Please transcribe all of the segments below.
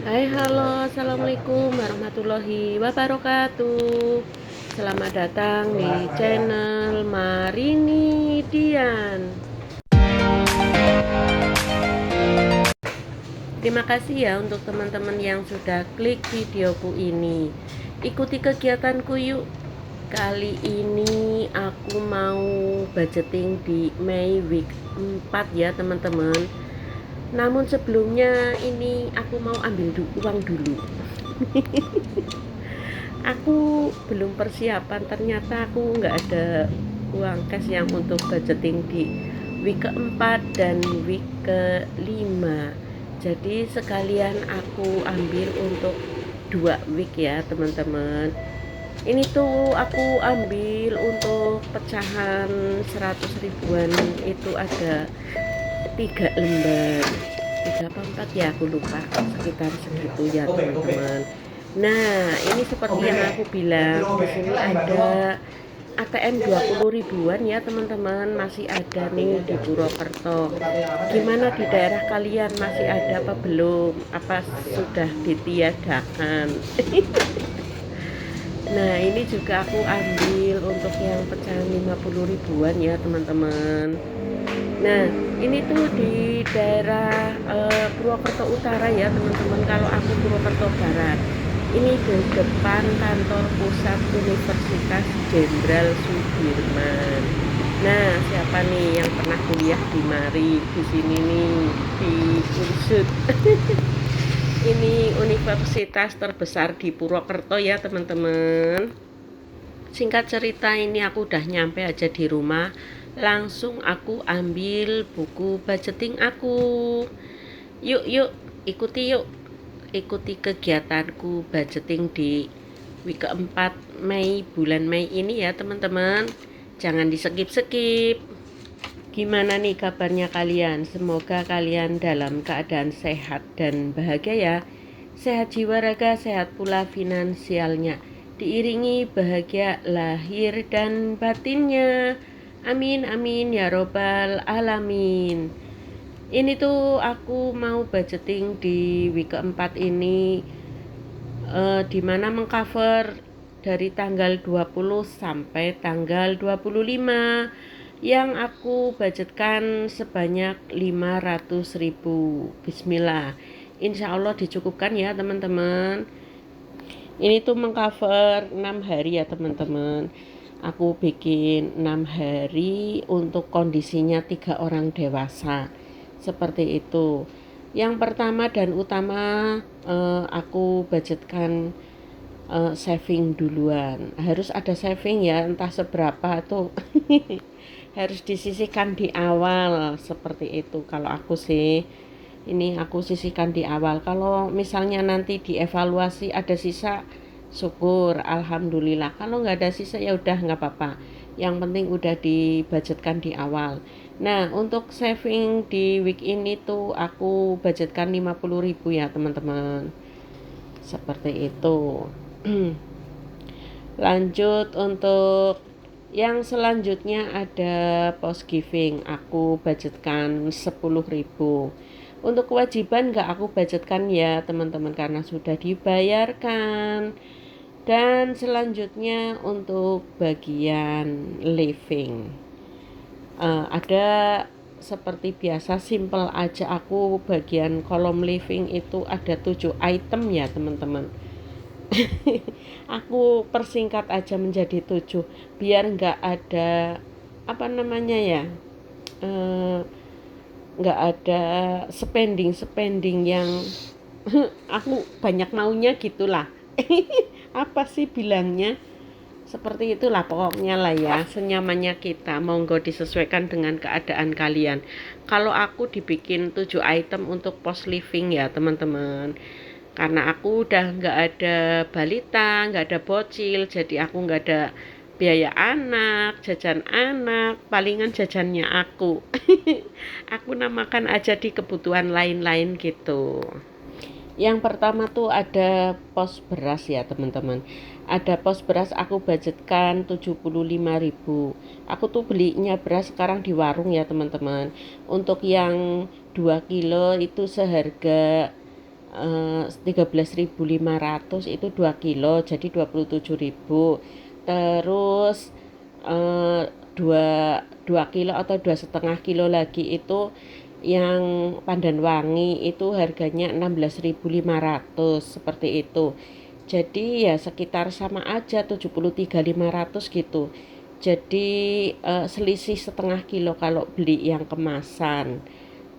Hai, halo, assalamualaikum warahmatullahi wabarakatuh. Selamat datang di channel Marini Dian. Terima kasih ya untuk teman-teman yang sudah klik videoku ini. Ikuti kegiatanku yuk. Kali ini aku mau budgeting di Mei week 4 ya teman-teman. Namun sebelumnya ini aku mau ambil uang dulu. Aku belum persiapan, ternyata aku nggak ada uang cash yang untuk budgeting di week keempat dan week kelima. Jadi sekalian aku ambil untuk 2 week ya teman-teman. Ini tuh aku ambil untuk pecahan 100 ribuan, itu ada 3 lembar, 3 apa 4 ya aku lupa, sekitar segitu ya teman-teman. Nah ini seperti yang aku bilang, di sini ada ATM 20 ribuan ya teman-teman, masih ada nih di Purwokerto. Gimana di daerah kalian, masih ada apa belum, apa sudah ditiadakan? Nah ini juga aku ambil untuk yang pecahan 50 ribuan ya teman-teman. Nah ini tuh di daerah Purwokerto Utara ya teman-teman. Kalau aku Purwokerto Barat, ini di depan kantor pusat Universitas Jenderal Sudirman. Nah siapa nih yang pernah kuliah di Mari, di sini nih, di Unsud. Ini universitas terbesar di Purwokerto ya teman-teman. Singkat cerita, ini aku udah nyampe aja di rumah, langsung aku ambil buku budgeting aku. Yuk yuk, ikuti yuk, ikuti kegiatanku budgeting di week keempat Mei, bulan Mei ini ya teman-teman. Jangan di skip-skip. Gimana nih kabarnya kalian? Semoga kalian dalam keadaan sehat dan bahagia ya. Sehat jiwa raga, sehat pula finansialnya. Diiringi bahagia lahir dan batinnya. Amin amin ya robbal alamin. Ini tuh aku mau budgeting di week keempat ini, dimana mengcover dari tanggal 20 sampai tanggal 25, yang aku budgetkan sebanyak 500.000. Bismillah, insya Allah dicukupkan ya teman-teman. Ini tuh mengcover 6 hari ya teman-teman. Aku bikin 6 hari untuk kondisinya 3 orang dewasa, seperti itu. Yang pertama dan utama, aku budgetkan saving duluan. Harus ada saving ya, entah seberapa tuh. Harus disisihkan di awal, seperti itu kalau aku sih. Ini aku sisihkan di awal. Kalau misalnya nanti dievaluasi ada sisa, syukur alhamdulillah. Kalau nggak ada sisa ya udah nggak apa-apa, yang penting udah dibudgetkan di awal. Nah untuk saving di week ini tuh aku budgetkan 50.000 ya teman-teman, seperti itu. Lanjut untuk yang selanjutnya ada post giving, aku budgetkan 10.000. Untuk kewajiban nggak aku budgetkan ya teman-teman, karena sudah dibayarkan. Dan selanjutnya untuk bagian living, ada seperti biasa simple aja, aku bagian kolom living itu ada 7 item ya teman-teman. Aku persingkat aja menjadi 7 biar nggak ada apa namanya ya, eh, nggak ada spending yang aku banyak maunya gitulah. Apa sih bilangnya, seperti itulah pokoknya lah ya, senyamannya kita, monggo disesuaikan dengan keadaan kalian. Kalau aku dibikin 7 item untuk post living ya teman-teman, karena aku udah nggak ada balita, nggak ada bocil, jadi aku nggak ada biaya anak, jajan anak, palingan jajannya aku. Aku namakan aja di kebutuhan lain-lain gitu. Yang pertama tuh ada pos beras ya teman-teman. Ada pos beras, aku budgetkan 75.000. Aku tuh belinya beras sekarang di warung ya teman-teman. Untuk yang 2 kilo itu seharga 13.500 itu 2 kilo jadi 27.000. Terus eh, 2 kilo atau 2,5 kilo lagi itu yang pandan wangi itu harganya 16.500 seperti itu. Jadi ya sekitar sama aja 73.500 gitu. Jadi selisih 0,5 kilo kalau beli yang kemasan.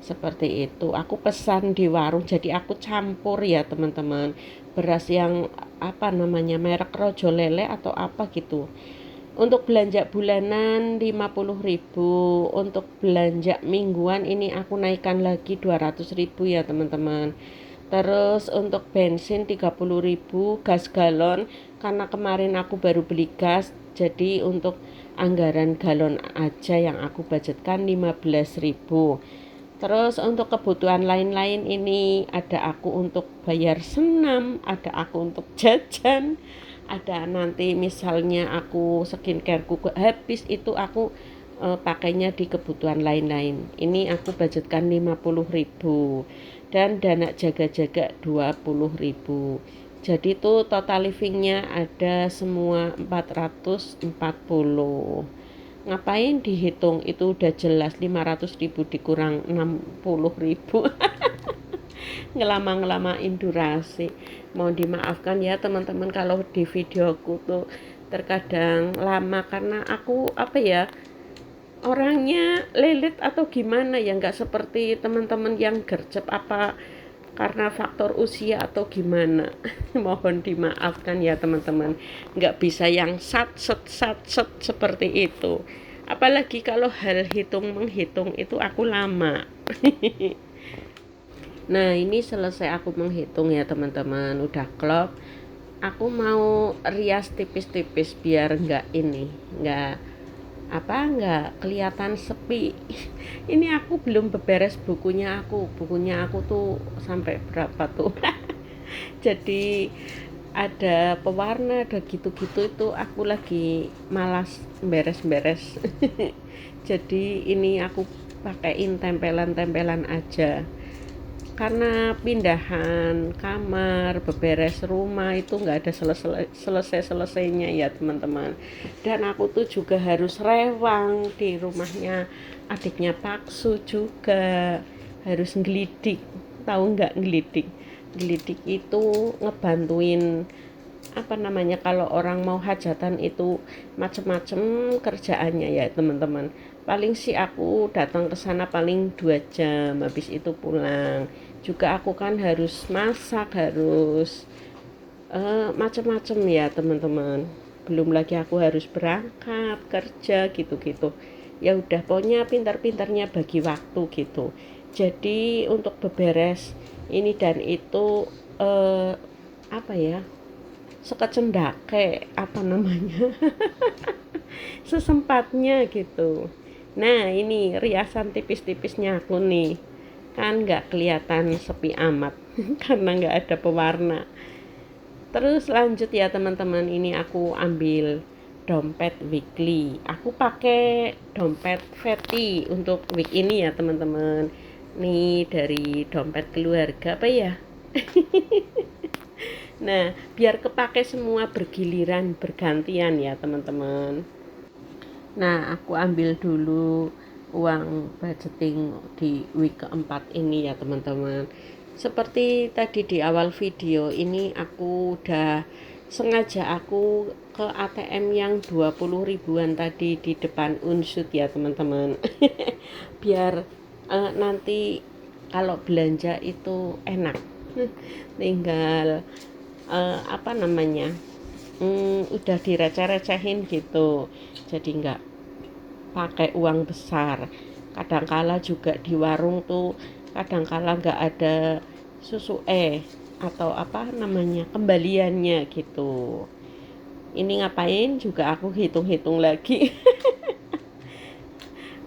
Seperti itu. Aku pesan di warung jadi aku campur ya teman-teman. Beras yang apa namanya merek Rojo Lele atau apa gitu. Untuk belanja bulanan 50.000, untuk belanja mingguan ini aku naikkan lagi 200.000 ya teman-teman. Terus untuk bensin 30.000, gas galon karena kemarin aku baru beli gas, jadi untuk anggaran galon aja yang aku budgetkan 15.000. Terus untuk kebutuhan lain-lain ini ada aku untuk bayar senam, ada aku untuk jajan, ada nanti misalnya aku skincareku habis itu aku pakainya di kebutuhan lain-lain. Ini aku budgetkan 50.000 dan dana jaga-jaga 20.000. Jadi itu total livingnya ada semua 440. Ngapain dihitung, itu udah jelas 500.000 dikurang 60.000. Ngelama-ngelamain durasi. Mohon dimaafkan ya teman-teman kalau di videoku tuh terkadang lama karena aku apa ya, orangnya lelet atau gimana ya, nggak seperti teman-teman yang gercep, apa karena faktor usia atau gimana. Mohon dimaafkan ya teman-teman, nggak bisa yang sat seperti itu, apalagi kalau hal hitung menghitung itu aku lama. Nah ini selesai aku menghitung ya teman-teman, udah klop. Aku mau rias tipis-tipis biar nggak kelihatan sepi. Ini aku belum beberes bukunya aku tuh sampai berapa tuh. Jadi ada pewarna, ada gitu-gitu, itu aku lagi malas beres-beres. Jadi ini aku pakein tempelan-tempelan aja karena pindahan kamar, beberes rumah itu nggak ada selesai-selesainya ya teman-teman. Dan aku tuh juga harus rewang di rumahnya adiknya Paksu juga, harus ngelidik. Tahu nggak ngelidik? Ngelidik itu ngebantuin apa namanya, kalau orang mau hajatan itu macem-macem kerjaannya ya teman-teman. Paling sih aku datang ke sana paling 2 jam, habis itu pulang. Juga aku kan harus masak, harus macem-macem ya teman-teman. Belum lagi aku harus berangkat kerja gitu-gitu. Ya udah pokoknya pintar-pintarnya bagi waktu gitu. Jadi untuk beberes ini dan itu apa ya, sekecendake apa namanya, sesempatnya gitu. Nah ini riasan tipis-tipisnya aku nih, kan nggak kelihatan sepi amat karena nggak ada pewarna. Terus lanjut ya teman-teman, ini aku ambil dompet weekly. Aku pakai dompet Feti untuk week ini ya teman-teman. Nih dari dompet keluarga apa ya. Nah, biar kepake semua bergiliran, bergantian ya teman-teman. Nah, aku ambil dulu uang budgeting di week keempat ini ya teman-teman. Seperti tadi di awal video ini aku udah sengaja aku ke ATM yang 20 ribuan tadi di depan Unsud ya teman-teman. Biar nanti kalau belanja itu enak. Tinggal apa namanya, udah direceh-recehin gitu, jadi nggak pakai uang besar. Kadangkala juga di warung tuh kadangkala nggak ada susu atau apa namanya kembaliannya gitu. Ini ngapain juga aku hitung-hitung lagi.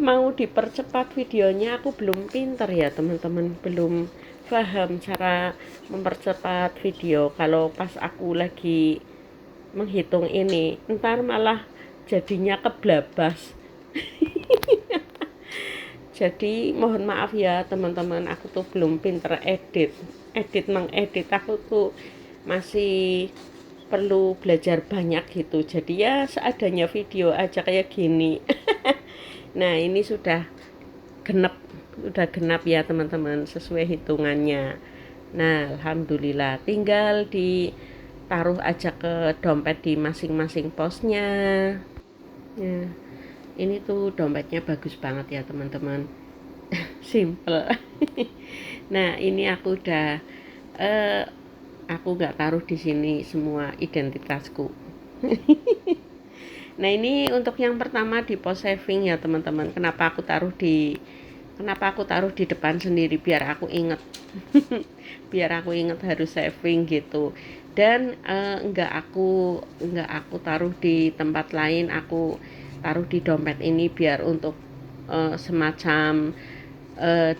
Mau dipercepat videonya, aku belum pinter ya teman-teman, belum paham cara mempercepat video. Kalau pas aku lagi menghitung ini ntar malah jadinya keblabas. Jadi mohon maaf ya teman-teman, aku tuh belum pinter edit. mengedit aku tuh masih perlu belajar banyak gitu. Jadi ya seadanya video aja kayak gini. Nah, ini sudah genap ya teman-teman, sesuai hitungannya. Nah, alhamdulillah, tinggal ditaruh aja ke dompet di masing-masing posnya. Nah, ini tuh dompetnya bagus banget ya teman-teman. Simple. Nah, ini eh, aku nggak taruh di sini semua identitasku. Nah, ini untuk yang pertama di pos saving ya teman-teman. Kenapa aku taruh di depan sendiri, biar aku inget. Biar aku inget harus saving gitu. Dan enggak aku taruh di tempat lain, aku taruh di dompet ini biar untuk semacam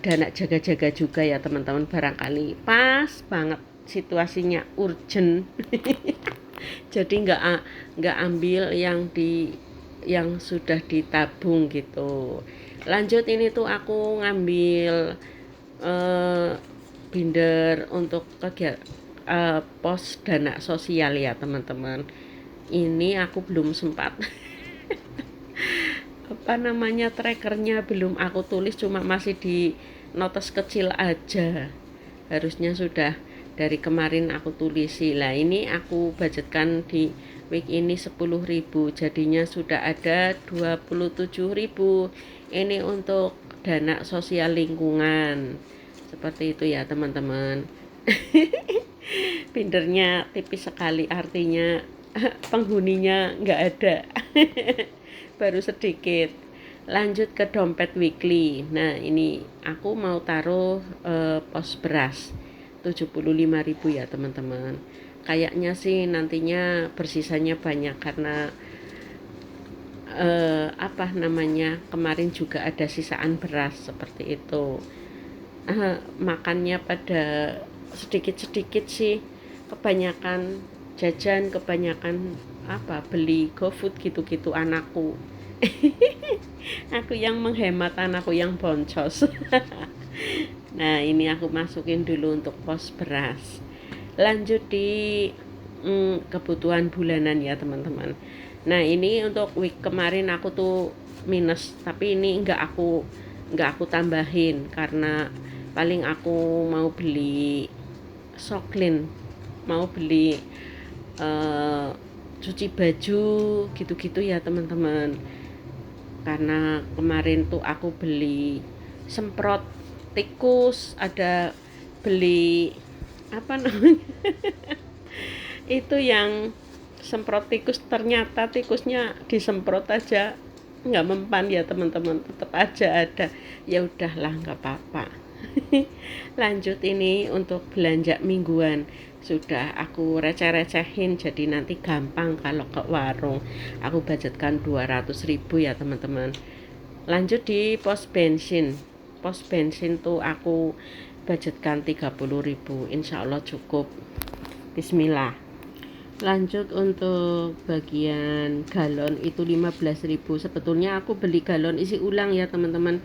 dana jaga-jaga juga ya teman-teman, barangkali pas banget situasinya urgent. Jadi nggak ambil yang sudah ditabung gitu. Lanjut, ini tuh aku ngambil binder untuk pos dana sosial ya teman-teman. Ini aku belum sempat trackernya belum aku tulis, cuma masih di notes kecil aja. Harusnya sudah dari kemarin aku tulisi. Lah, ini aku budgetkan di week ini 10.000, jadinya sudah ada 27.000. Ini untuk dana sosial lingkungan, seperti itu ya teman-teman. Bindernya tipis sekali, artinya penghuninya nggak ada. Baru sedikit. Lanjut ke dompet weekly. Nah, ini aku mau taruh pos beras 75.000 ya teman-teman. Kayaknya sih nantinya bersisanya banyak karena kemarin juga ada sisaan beras seperti itu. Makannya pada sedikit-sedikit sih, kebanyakan jajan, kebanyakan beli GoFood gitu-gitu anakku. Aku yang menghemat, anakku yang boncos. Nah, ini aku masukin dulu untuk pos beras. Lanjut di kebutuhan bulanan ya teman-teman. Nah, ini untuk week kemarin aku tuh minus, tapi ini nggak aku tambahin karena paling aku mau beli soklin, mau beli cuci baju gitu-gitu ya teman-teman. Karena kemarin tuh aku beli semprot tikus, ada beli itu yang semprot tikus, ternyata tikusnya disemprot aja nggak mempan ya teman-teman, tetap aja ada. Ya udahlah, nggak apa-apa. Lanjut, ini untuk belanja mingguan sudah aku receh-recehin, jadi nanti gampang kalau ke warung. Aku budgetkan 200.000 ya teman-teman. Lanjut di pos bensin tuh aku budgetkan 30.000, insya Allah cukup. Bismillah. Lanjut untuk bagian galon itu 15.000. Sebetulnya aku beli galon isi ulang ya teman-teman.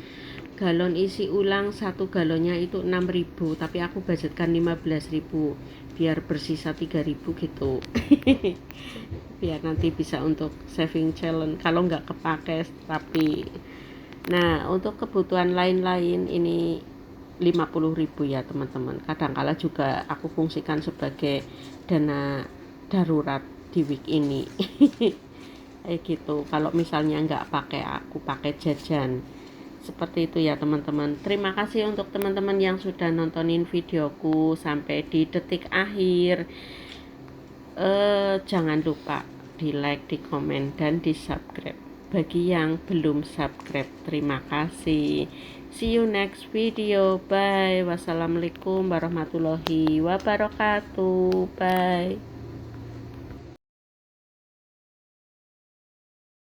Galon isi ulang, satu galonnya itu 6.000, tapi aku budgetkan 15.000 biar bersisa 3.000 gitu. Biar nanti bisa untuk saving challenge kalau nggak kepake. Tapi nah, untuk kebutuhan lain-lain ini 50.000 ya teman-teman. Kadangkala juga aku fungsikan sebagai dana darurat di week ini. Kayak gitu. Kalau misalnya nggak pakai, aku pakai jajan. Seperti itu ya teman-teman. Terima kasih untuk teman-teman yang sudah nontonin videoku sampai di detik akhir. Jangan lupa di like, di komen, dan di subscribe bagi yang belum subscribe. Terima kasih. See you next video. Bye. Wassalamualaikum warahmatullahi wabarakatuh. Bye.